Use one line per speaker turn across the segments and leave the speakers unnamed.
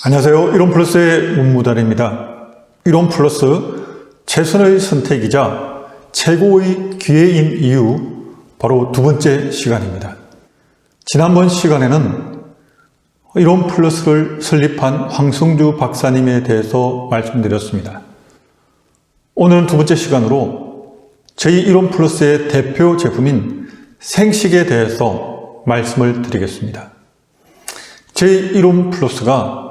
안녕하세요. 이론플러스의 문무달입니다. 이론플러스 최선의 선택이자 최고의 기회인 이유, 바로 두 번째 시간입니다. 지난번 시간에는 이론플러스를 설립한 황성주 박사님에 대해서 말씀드렸습니다. 오늘은 두 번째 시간으로 저희 이론플러스의 대표 제품인 생식에 대해서 말씀을 드리겠습니다. 저희 이론플러스가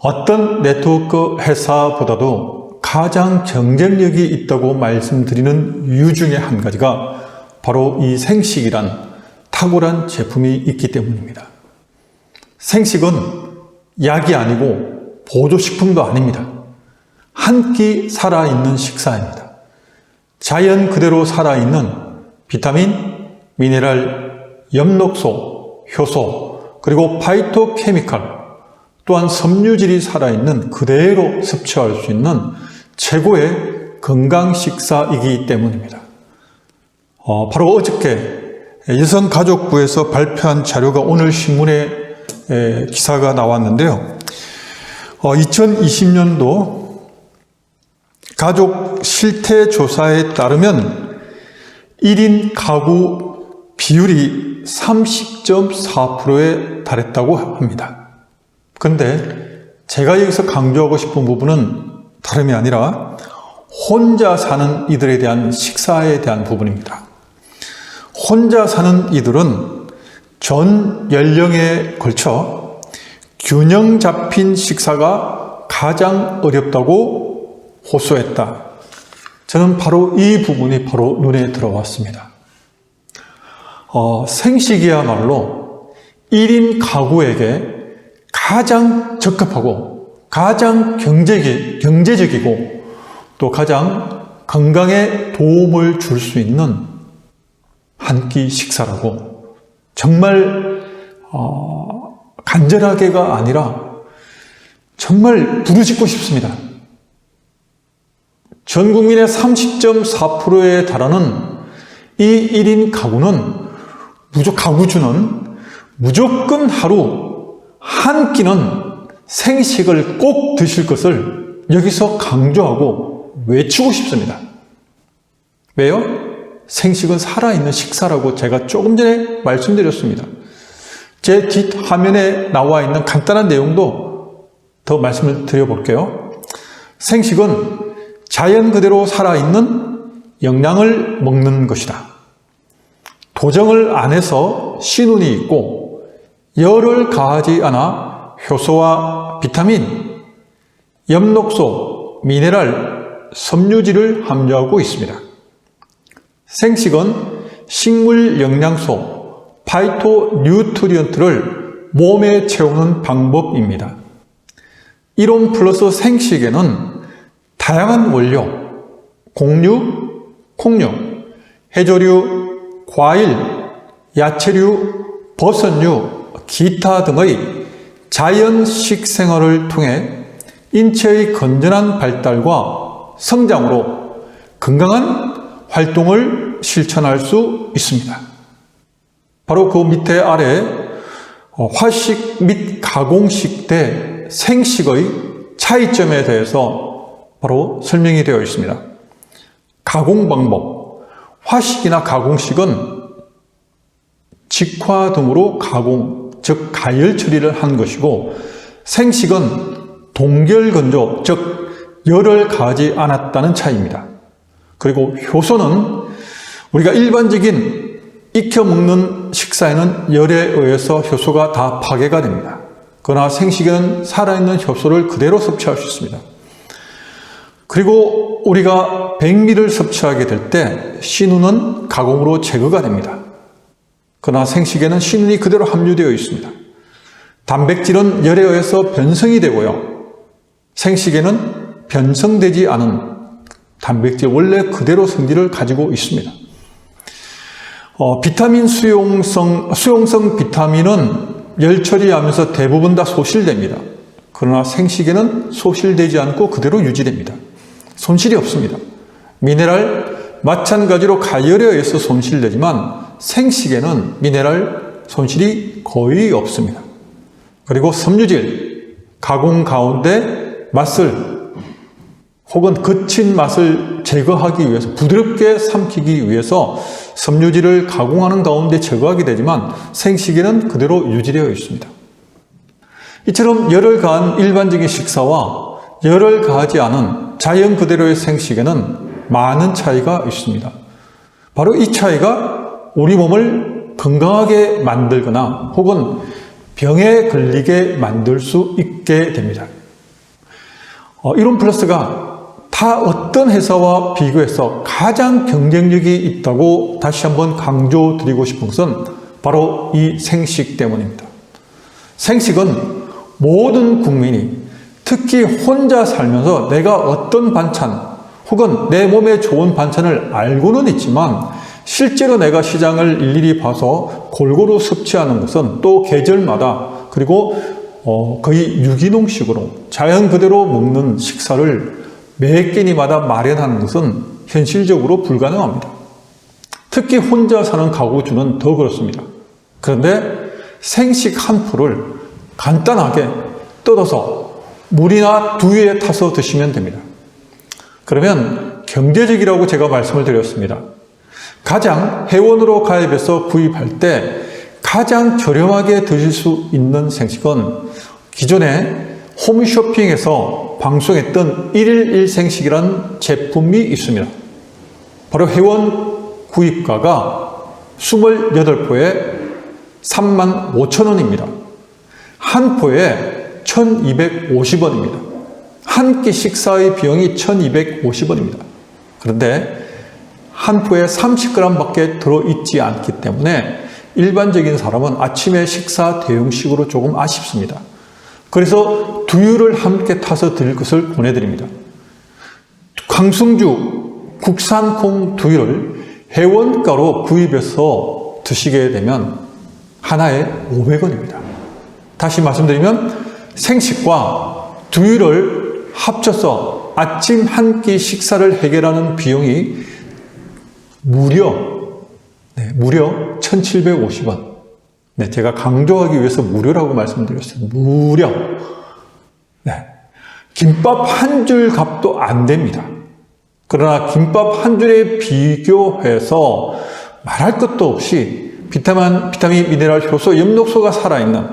어떤 네트워크 회사보다도 가장 경쟁력이 있다고 말씀드리는 이유 중에 한 가지가 바로 이 생식이란 탁월한 제품이 있기 때문입니다. 생식은 약이 아니고 보조식품도 아닙니다. 한 끼 살아있는 식사입니다. 자연 그대로 살아있는 비타민, 미네랄, 엽록소, 효소, 그리고 파이토케미칼, 또한 섬유질이 살아있는 그대로 섭취할 수 있는 최고의 건강 식사이기 때문입니다. 바로 어저께 여성가족부에서 발표한 자료가 오늘 신문에 기사가 나왔는데요. 2020년도 가족 실태조사에 따르면 1인 가구 비율이 30.4%에 달했다고 합니다. 그런데 제가 여기서 강조하고 싶은 부분은 다름이 아니라 혼자 사는 이들에 대한 식사에 대한 부분입니다. 혼자 사는 이들은 전 연령에 걸쳐 균형 잡힌 식사가 가장 어렵다고 호소했다. 저는 바로 이 부분이 바로 눈에 들어왔습니다. 생식이야말로 1인 가구에게 가장 적합하고 가장 경제적이고 또 가장 건강에 도움을 줄 수 있는 한 끼 식사라고 정말 간절하게가 아니라 정말 부르짖고 싶습니다. 전 국민의 30.4%에 달하는 이 1인 가구주는 무조건 하루 한 끼는 생식을 꼭 드실 것을 여기서 강조하고 외치고 싶습니다. 왜요? 생식은 살아있는 식사라고 제가 조금 전에 말씀드렸습니다. 제 뒷화면에 나와 있는 간단한 내용도 더 말씀을 드려볼게요. 생식은 자연 그대로 살아있는 영양을 먹는 것이다. 도정을 안 해서 신운이 있고 열을 가하지 않아 효소와 비타민, 엽록소, 미네랄, 섬유질을 함유하고 있습니다. 생식은 식물 영양소, 파이토뉴트리언트를 몸에 채우는 방법입니다. 이론플러스 생식에는 다양한 원료, 곡류, 콩류, 해조류, 과일, 야채류, 버섯류, 기타 등의 자연식 생활을 통해 인체의 건전한 발달과 성장으로 건강한 활동을 실천할 수 있습니다. 바로 그 밑에 아래 화식 및 가공식 대 생식의 차이점에 대해서 바로 설명이 되어 있습니다. 가공 방법, 화식이나 가공식은 직화 등으로 가공, 즉 가열 처리를 한 것이고, 생식은 동결 건조, 즉 열을 가하지 않았다는 차이입니다. 그리고 효소는 우리가 일반적인 익혀 먹는 식사에는 열에 의해서 효소가 다 파괴가 됩니다. 그러나 생식에는 살아있는 효소를 그대로 섭취할 수 있습니다. 그리고 우리가 백미를 섭취하게 될 때 신운은 가공으로 제거가 됩니다. 그러나 생식에는 신운이 그대로 함유되어 있습니다. 단백질은 열에 의해서 변성이 되고요. 생식에는 변성되지 않은 단백질 원래 그대로 성질을 가지고 있습니다. 비타민 수용성 비타민은 열 처리하면서 대부분 다 소실됩니다. 그러나 생식에는 소실되지 않고 그대로 유지됩니다. 손실이 없습니다. 미네랄 마찬가지로 가열에 의해서 손실되지만 생식에는 미네랄 손실이 거의 없습니다. 그리고 섬유질, 가공 가운데 맛을 혹은 거친 맛을 제거하기 위해서, 부드럽게 삼키기 위해서 섬유질을 가공하는 가운데 제거하게 되지만 생식기는 그대로 유지되어 있습니다. 이처럼 열을 가한 일반적인 식사와 열을 가하지 않은 자연 그대로의 생식에는 많은 차이가 있습니다. 바로 이 차이가 우리 몸을 건강하게 만들거나 혹은 병에 걸리게 만들 수 있게 됩니다. 이론 플러스가 다 어떤 회사와 비교해서 가장 경쟁력이 있다고 다시 한번 강조드리고 싶은 것은 바로 이 생식 때문입니다. 생식은 모든 국민이, 특히 혼자 살면서 내가 어떤 반찬 혹은 내 몸에 좋은 반찬을 알고는 있지만 실제로 내가 시장을 일일이 봐서 골고루 섭취하는 것은 또 계절마다, 그리고 거의 유기농식으로 자연 그대로 먹는 식사를 매 끼니마다 마련하는 것은 현실적으로 불가능합니다. 특히 혼자 사는 가구주는 더 그렇습니다. 그런데 생식 한 포를 간단하게 뜯어서 물이나 두유에 타서 드시면 됩니다. 그러면 경제적이라고 제가 말씀을 드렸습니다. 가장 회원으로 가입해서 구입할 때 가장 저렴하게 드실 수 있는 생식은 기존에 홈쇼핑에서 방송했던 1일 1생식이라는 제품이 있습니다. 바로 회원 구입가가 28포에 35,000원입니다. 한 포에 1,250원입니다. 한 끼 식사의 비용이 1,250원입니다. 그런데 한 포에 30g 밖에 들어있지 않기 때문에 일반적인 사람은 아침에 식사 대용식으로 조금 아쉽습니다. 그래서 두유를 함께 타서 드릴 것을 권해드립니다. 강승주 국산콩 두유를 회원가로 구입해서 드시게 되면 하나에 500원입니다. 다시 말씀드리면 생식과 두유를 합쳐서 아침 한 끼 식사를 해결하는 비용이 무려 1,750원. 네, 제가 강조하기 위해서 무료라고 말씀드렸어요. 무료. 네. 김밥 한 줄 값도 안 됩니다. 그러나 김밥 한 줄에 비교해서 말할 것도 없이 비타민, 미네랄, 효소, 엽록소가 살아있는,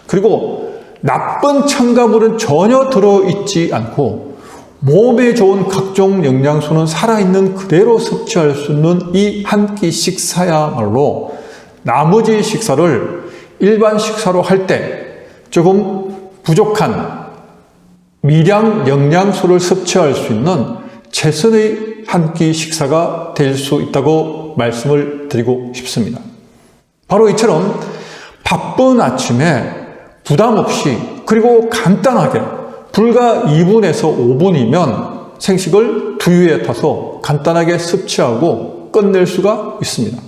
그리고 나쁜 첨가물은 전혀 들어있지 않고 몸에 좋은 각종 영양소는 살아있는 그대로 섭취할 수 있는 이 한 끼 식사야말로 나머지 식사를 일반 식사로 할 때 조금 부족한 미량 영양소를 섭취할 수 있는 최선의 한 끼 식사가 될 수 있다고 말씀을 드리고 싶습니다. 바로 이처럼 바쁜 아침에 부담 없이, 그리고 간단하게 불과 2분에서 5분이면 생식을 두유에 타서 간단하게 섭취하고 끝낼 수가 있습니다.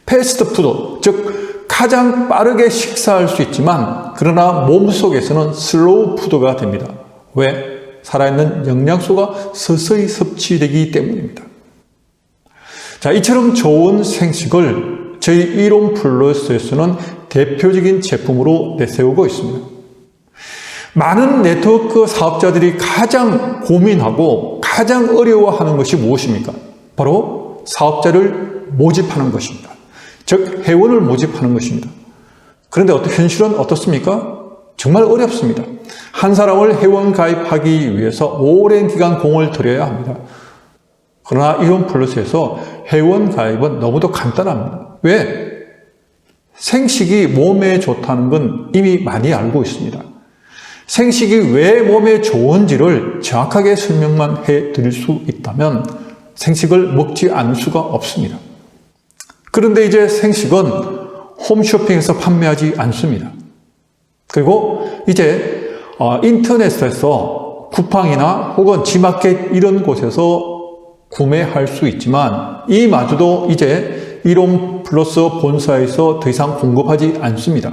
패스트푸드, 즉 가장 빠르게 식사할 수 있지만 그러나 몸속에서는 슬로우 푸드가 됩니다. 왜? 살아있는 영양소가 서서히 섭취되기 때문입니다. 자, 이처럼 좋은 생식을 저희 이론 플러스에서는 대표적인 제품으로 내세우고 있습니다. 많은 네트워크 사업자들이 가장 고민하고 가장 어려워하는 것이 무엇입니까? 바로 사업자를 모집하는 것입니다. 즉 회원을 모집하는 것입니다. 그런데 현실은 어떻습니까? 정말 어렵습니다. 한 사람을 회원 가입하기 위해서 오랜 기간 공을 들여야 합니다. 그러나 이론 플러스에서 회원 가입은 너무도 간단합니다. 왜? 생식이 몸에 좋다는 건 이미 많이 알고 있습니다. 생식이 왜 몸에 좋은지를 정확하게 설명만 해드릴 수 있다면 생식을 먹지 않을 수가 없습니다. 그런데 이제 생식은 홈쇼핑에서 판매하지 않습니다. 그리고 이제 인터넷에서 쿠팡이나 혹은 지마켓 이런 곳에서 구매할 수 있지만 이마저도 이제 이론 플러스 본사에서 더 이상 공급하지 않습니다.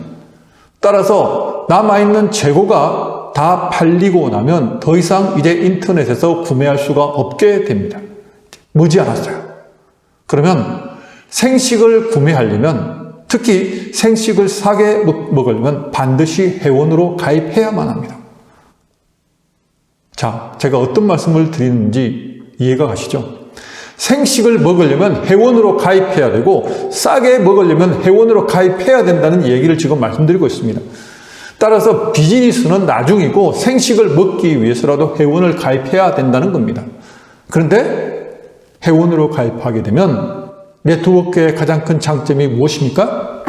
따라서 남아있는 재고가 다 팔리고 나면 더 이상 이제 인터넷에서 구매할 수가 없게 됩니다. 머지않았어요. 그러면 생식을 구매하려면, 특히 생식을 싸게 먹으려면 반드시 회원으로 가입해야만 합니다. 자, 제가 어떤 말씀을 드리는지 이해가 가시죠? 생식을 먹으려면 회원으로 가입해야 되고 싸게 먹으려면 회원으로 가입해야 된다는 얘기를 지금 말씀드리고 있습니다. 따라서 비즈니스는 나중이고 생식을 먹기 위해서라도 회원을 가입해야 된다는 겁니다. 그런데 회원으로 가입하게 되면 네트워크의 가장 큰 장점이 무엇입니까?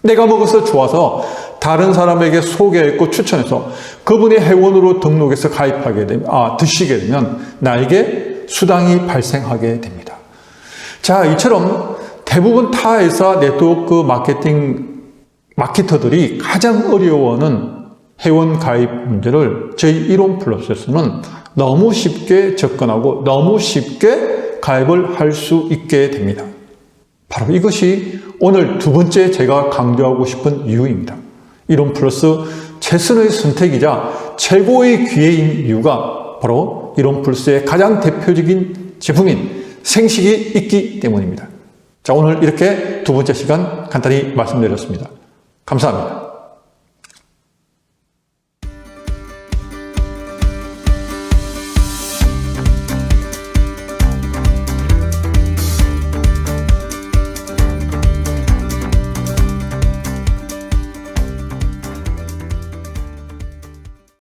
내가 먹어서 좋아서 다른 사람에게 소개했고 추천해서 그분이 회원으로 등록해서 가입하게 되면, 드시게 되면 나에게 수당이 발생하게 됩니다. 자, 이처럼 대부분 타 회사 네트워크 마케터들이 가장 어려워하는 회원 가입 문제를 저희 이론 플러스에서는 너무 쉽게 접근하고 너무 쉽게 가입을 할 수 있게 됩니다. 바로 이것이 오늘 두 번째 제가 강조하고 싶은 이유입니다. 이론 플러스 최선의 선택이자 최고의 기회인 이유가 바로 이론 플러스의 가장 대표적인 제품인 생식이 있기 때문입니다. 자, 오늘 이렇게 두 번째 시간 간단히 말씀드렸습니다. 감사합니다.